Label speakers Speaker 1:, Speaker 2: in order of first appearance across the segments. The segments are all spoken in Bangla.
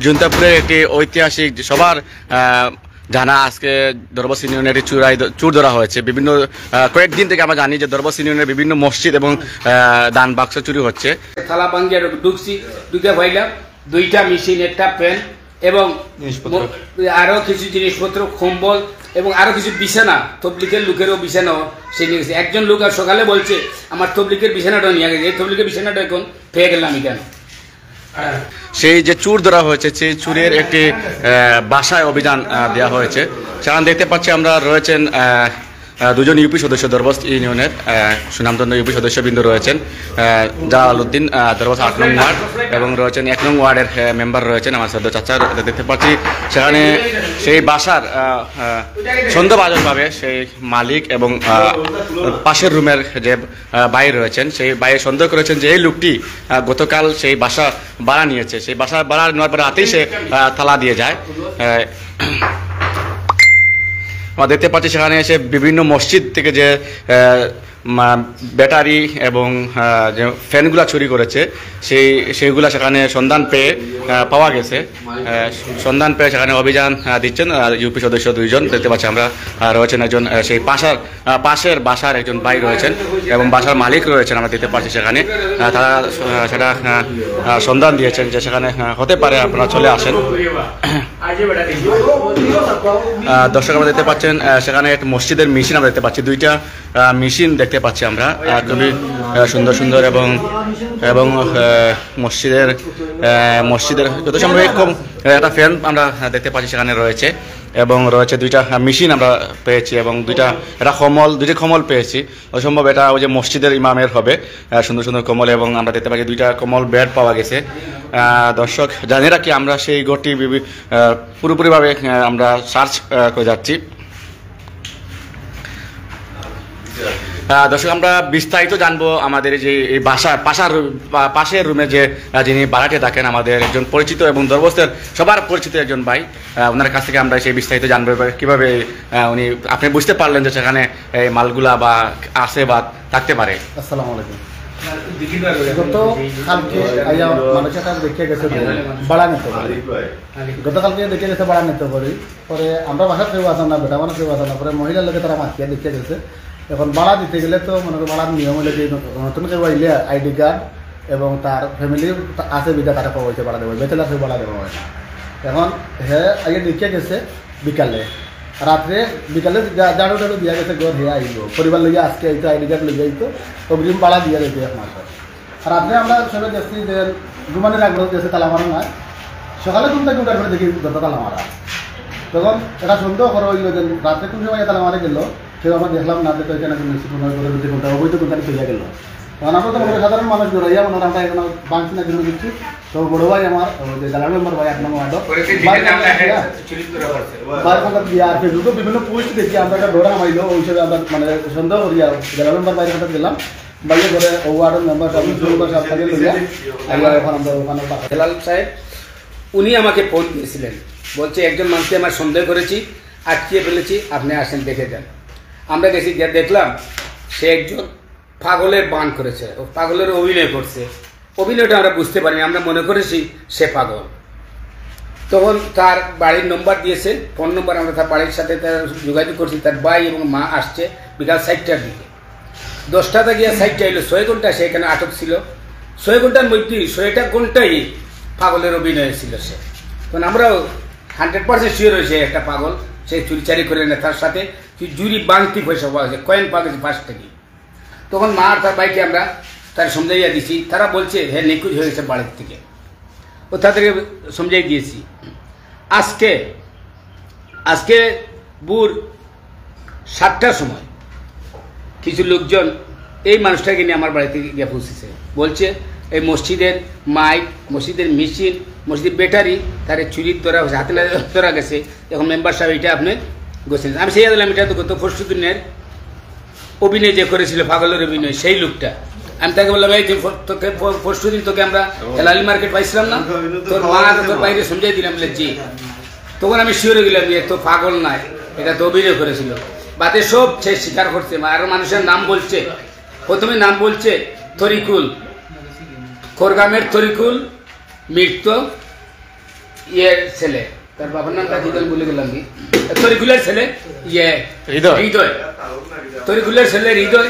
Speaker 1: জুনতাপুরের একটি ঐতিহাসিক সবার জানা আজকে দরবস ইউনিয়নের একটি চুর ধরা হয়েছে। বিভিন্ন কয়েকদিন থেকে আমরা জানি যে দরবস ইউনিয়নের বিভিন্ন মসজিদ এবং দান বাক্স চুরি হচ্ছে।
Speaker 2: থালা ভাঙ্গিয়ে ঢুকছি, ঢুকে ভাইলাম 2টা মেশিন, একটা পেন এবং আরো কিছু জিনিসপত্র, কম্বল এবং আরো কিছু বিছানা, তবলিকের লোকেরও বিছানা সে নিয়ে গেছে। একজন লোক আর সকালে বলছে আমার তবলিকের বিছানাটা নিয়ে গেছে। এই তবলিকের বিছানাটা এখন পেয়ে গেলাম কেন।
Speaker 1: সেই যে চুর ধরা হয়েছে সেই চুরের একটি বাসায় অভিযান দেওয়া হয়েছে। সেখানে দেখতে পাচ্ছি আমরা রয়েছেন দুজন ইউপি সদস্য, দরবস ইউনিয়নের সুনামধন্য ইউপি সদস্যবৃন্দ রয়েছেন, জালালউদ্দিন দরবস 8 নং ওয়ার্ড, এবং রয়েছেন 1 নং ওয়ার্ডের মেম্বার রয়েছেন আমার শ্রদ্ধা চাচা। দেখতে পাচ্ছি সেখানে সেই বাসার সন্দেহভাজনভাবে সেই মালিক এবং পাশের রুমের যে ভাই রয়েছেন সেই ভাইয়ের সন্দেহ করেছেন যে এই লোকটি গতকাল সেই বাসা ভাড়া নিয়েছে। সেই বাসা ভাড়া নেওয়ার পরে রাতেই সে তালা দিয়ে যায়। আমরা দেখতে পাচ্ছি সেখানে এসে বিভিন্ন মসজিদ থেকে যে ব্যাটারি এবং যে ফ্যানগুলা চুরি করেছে সেইগুলা সেখানে সন্ধান পেয়ে পাওয়া গেছে। সন্ধান পেয়ে সেখানে অভিযান দিচ্ছেন ইউপি সদস্য 2 জন। দেখতে পাচ্ছি আমরা রয়েছেন একজন সেই পাশের বাসার একজন ভাই রয়েছেন এবং বাসার মালিক রয়েছেন। আমরা দেখতে পাচ্ছি সেখানে তারা সেটা সন্ধান দিয়েছেন যে সেখানে হতে পারে, আপনারা চলে আসেন। দর্শক আমরা দেখতে পাচ্ছেন সেখানে একটা মসজিদের মেশিন আমরা দেখতে পাচ্ছি, 2টা মেশিন দেখতে পাচ্ছি আমরা, খুবই সুন্দর সুন্দর এবং মসজিদের যত সম্ভব একটা ফ্যান আমরা দেখতে পাচ্ছি সেখানে রয়েছে, এবং রয়েছে 2টা মেশিন আমরা পেয়েছি, এবং 2টা কমল পেয়েছি। অসম্ভব এটা ওই যে মসজিদের ইমামের হবে, সুন্দর সুন্দর কমল, এবং আমরা দেখতে পাচ্ছি 2টা কমল বেড পাওয়া গেছে। দর্শক জানি রাখি আমরা সেই ঘরটি পুরোপুরিভাবে আমরা সার্চ করে যাচ্ছি। দর্শক আমরা বিস্তারিত জানবো আমাদের যে এই পাশের রুমে যে যিনি ভাড়াটে থাকেন, আমাদের একজন পরিচিত এবং দরবসের সবার পরিচিত একজন ভাই, ওনার কাছ থেকে আমরা সেই বিস্তারিত জানবো কিভাবে উনি আপনি বুঝতে পারলেন যে সেখানে এই মালগুলা বা আছে বা থাকতে পারে।
Speaker 3: আসসালামু আলাইকুম। গতকালকে মানুষটা দেখে গেছে ভাড়া নিতে পারি, গতকালকে দেখে গেছে ভাড়া নিতে পারি। পরে আমরা বাসার কেউ আসা না, বেটা মানুষ কেউ আসা না, পরে মহিলার লোকে তারা মাতিয়ে দেখে গেছে। এখন ভাড়া দিতে গেলে তো মনে করি ভাড়ার নিয়ম হলে যে নতুন কেউ আইলে আইডি কার্ড এবং তার ফ্যামিলি আছে বিধা তারা পাওয়া হয়েছে ভাড়া দেওয়া, বেচেলার সে ভাড়া দেওয়া হয় না। এখন আগে দেখে গেছে বিকালে জাড়ু দিয়া গেছে ঘর হে আইব, পরিবার লইয়া আজকে আইতো, আইডি কার্ড লইয়া আইতো, অগ্রিম ভাড়া দিয়া যেত 1 মাস। রাত্রে আমরা সবাই দেখছি যে ঘুমানোর আগ্রহ গেছে তালা মারা নয়, সকালে ঘুম থেকে উঠার পরে দেখি যত তালা মারা। তখন এটা সন্দেহ করা হইল যে রাত্রে কোন সময় তালা মারা গেল, কেউ আমরা দেখলাম না, তো এখানে অবৈধ কোনখানে চলিয়া গেল। তখন আমরা তো সাধারণ মানুষ ধরাইয়া মনে আমরা এখানে বাংছি না জন্য দিচ্ছি। তো বড় ভাই আমার যে জালাল মেম্বার ভাই 1 নম্বর ওয়ার্ড আর ফেসবুকে বিভিন্ন পোস্ট দেখি আমরা একটা ধরা মাইল, ওই হিসেবে আমরা মানে সন্দেহ করি আর জালাল মেম্বার বাইরের কথা গেলাম, বাইরে করে ও ওয়ার্ডের মেম্বার সাহেব লইয়া এখন আমরা ওখানে
Speaker 2: জালাল সাহেব উনি আমাকে ফোন দিয়েছিলেন, বলছে একজন মানুষকে আমার সন্দেহ করেছি, আটকিয়ে ফেলেছি, আপনি আসেন দেখে যান। আমরা গেছি, গিয়ে দেখলাম সে একজন পাগলের বান করেছে, ও পাগলের অভিনয় করছে। অভিনয়টা আমরা বুঝতে পারিনি, আমরা মনে করেছি সে পাগল। তখন তার বাড়ির নম্বর দিয়েছে, ফোন নম্বর, আমরা তার বাড়ির সাথে তার যোগাযোগ করছি। তার ভাই এবং মা আসছে বিকাল 4টার দিকে, 10টাতে গিয়ে 4টা এলো, 6 ঘন্টা সে এখানে আটক ছিল। 6 ঘন্টার মধ্যে 6টা ঘন্টাই পাগলের অভিনয় ছিল সে। তখন আমরাও 100% শিওর হয়েছে একটা পাগল, সে চুরিচারি করে না। তার সাথে জুরি বাংতি পয়সা পাওয়া গেছে, কয়েন পাওয়া গেছে 5 টাকা। তখন মা আর তার ভাইকে আমরা তার সমঝাইয়া দিছি, তারা বলছে হ্যাঁ নিখোঁজ হয়েছে বাড়ির থেকে, ও তাদেরকে সমঝাই দিয়েছি। আজকে ভোর 7টার সময় কিছু লোকজন এই মানুষটাকে নিয়ে আমার বাড়িতে গিয়ে পৌঁছেছে, বলছে এই মসজিদের মাইক, মসজিদের মেশিন, মসজিদের ব্যাটারি তার চুরি ধরা হয়েছে, হাতে ধরা গেছে। এখন মেম্বার সাহেব এটা আপনি গোছেন, আমি সেই দিলাম এটা তো গত পরশু দিনের অভিনয় যে করেছিল পাগলের অভিনয়, সেই লোকটা। আমি তাকে বললাম এই তোকে পরশু দিন তোকে আমরা হেলালি মার্কেট পাইছিলাম না, তোর মা তোর বাইরে সমঝাই দিলাম জি। তখন আমি শিওর হয়ে গেলাম যে তো পাগল নাই, এটা তো অভিনয় করেছিল। বাদে সব সে স্বীকার করছে, আরো মানুষের নাম বলছে। প্রথমে নাম বলছে তরিকুল, খোরগামের তরিকুল, মৃত ইয়ের ছেলে, তার বাবার নামটা কি যেন ভুলে গেলাম, কি তরিকুলের ছেলে, ইয়ে
Speaker 1: হৃদয়।
Speaker 2: হৃদয়, তরিকুলের ছেলে হৃদয়।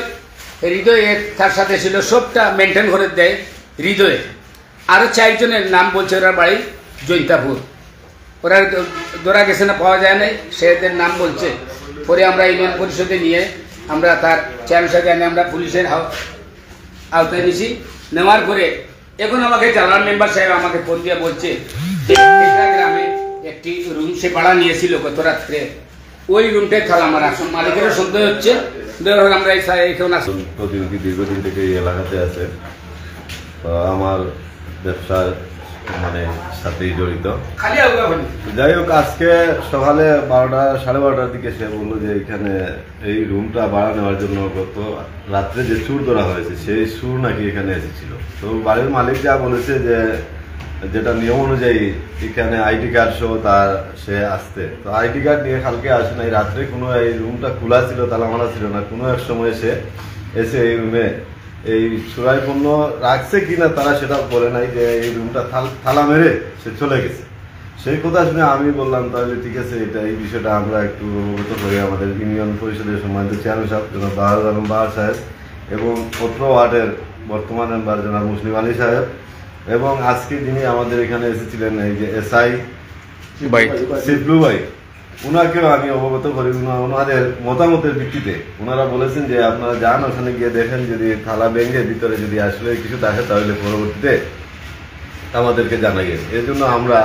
Speaker 2: হৃদয় তার সাথে ছিল, সবটা মেনটেন করে দেয় হৃদয়। আরো 4 জনের নাম বলছে, ওরা বাড়ি জৈন্তাপুর, ওরা ধরা গেছে না, পাওয়া যায় নাই, সেদের নাম বলছে। পরে আমরা ইউনিয়ন পরিষদে নিয়ে আমরা তার চেয়ারম্যানকে এনে আমরা পুলিশের আওতায় নিয়েছি। নেওয়ার পরে এখন আমাকে জানার মেম্বার সাহেব আমাকে ফোন দিয়ে বলছে যে এটা গ্রামে একটি রুম সে ভাড়া নিয়েছিল গত রাত্রে, ওই রুমটাই তালা মারা। মালিকেরও সন্দেহ হচ্ছে, আমরা এখন আসুন।
Speaker 4: প্রতিনিধি দীর্ঘদিন থেকে এই এলাকাতে আছে, তো আমার ব্যবসার মানে সাথেই জড়িত।
Speaker 2: খালি
Speaker 4: যাই হোক, আজকে সকালে 12টা সাড়ে 12টার দিকে সে বললো যে এখানে এই রুমটা ভাড়া নেওয়ার জন্য গত রাত্রে যে চুর ধরা হয়েছে সেই চুর নাকি এখানে এসেছিল। তো বাড়ির মালিক যা বলেছে যে যেটা নিয়ম অনুযায়ী এখানে আইডি কার্ড সহ তার সে আসতে, তো আইডি কার্ড নিয়ে কালকে আসে নাই। রাত্রে কোনো এই রুমটা খোলা ছিল, তালা মারা ছিল না। কোনো এক সময় সে এসে এই রুমে এই চুরাই পণ্য রাখছে কিনা তারা সেটা বলে নাই, যে এই রুমটা থালা মেরে সে চলে গেছে। সেই কথা শুনে আমি বললাম তাহলে ঠিক আছে, এটা এই বিষয়টা আমরা একটু অবগত করি আমাদের ইউনিয়ন পরিষদের সম্মানিত চেয়ারম্যান সাহেব জনাব বাহাদুর আলম বাহার সাহেব এবং অত্র ওয়ার্ডের বর্তমান মেম্বার জনাব মুসলিম আলী সাহেব, এবং আজকে যিনি আমাদের এখানে এসেছিলেন এই যে এসআই সিবলু ভাই, ওনাকেও আমি অবগত করি। ওনাদের মতামতের ভিত্তিতে ওনারা বলেছেন যে আপনারা যান, ওখানে গিয়ে দেখেন, যদি থালা ভেঙে ভিতরে যদি আসলে কিছু থাকে তাহলে পরবর্তীতে আমাদেরকে জানাইয়েন। এর জন্য আমরা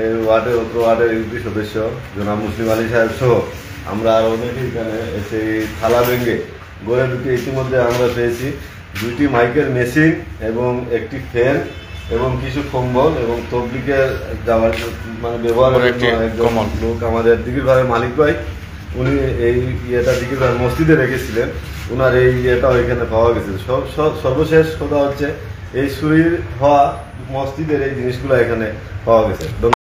Speaker 4: এই ওয়ার্ডের অত্র ওয়ার্ডের ইউপি সদস্য জনাব মুসলিম আলী সাহেব সহ আমরা আরও অনেকে এখানে এসে থালা ভেঙে গড়ে ঢুকে ইতিমধ্যে আমরা পেয়েছি 2টি মাইকের মেশিন এবং একটি ফ্যান এবং কিছু কম্বল এবং তবলিকের যাওয়ার মানে ব্যবহারের একজন লোক আমাদের দিঘির ভাইয়ের মালিক ভাই, উনি এই ইয়েটা দিঘির ভাইয়ের মসজিদে রেখেছিলেন, ওনার এই ইয়েটাও এখানে পাওয়া গেছে। সর্বশেষ কথা হচ্ছে এই চুরির হওয়া মসজিদের এই জিনিসগুলো এখানে পাওয়া গেছে।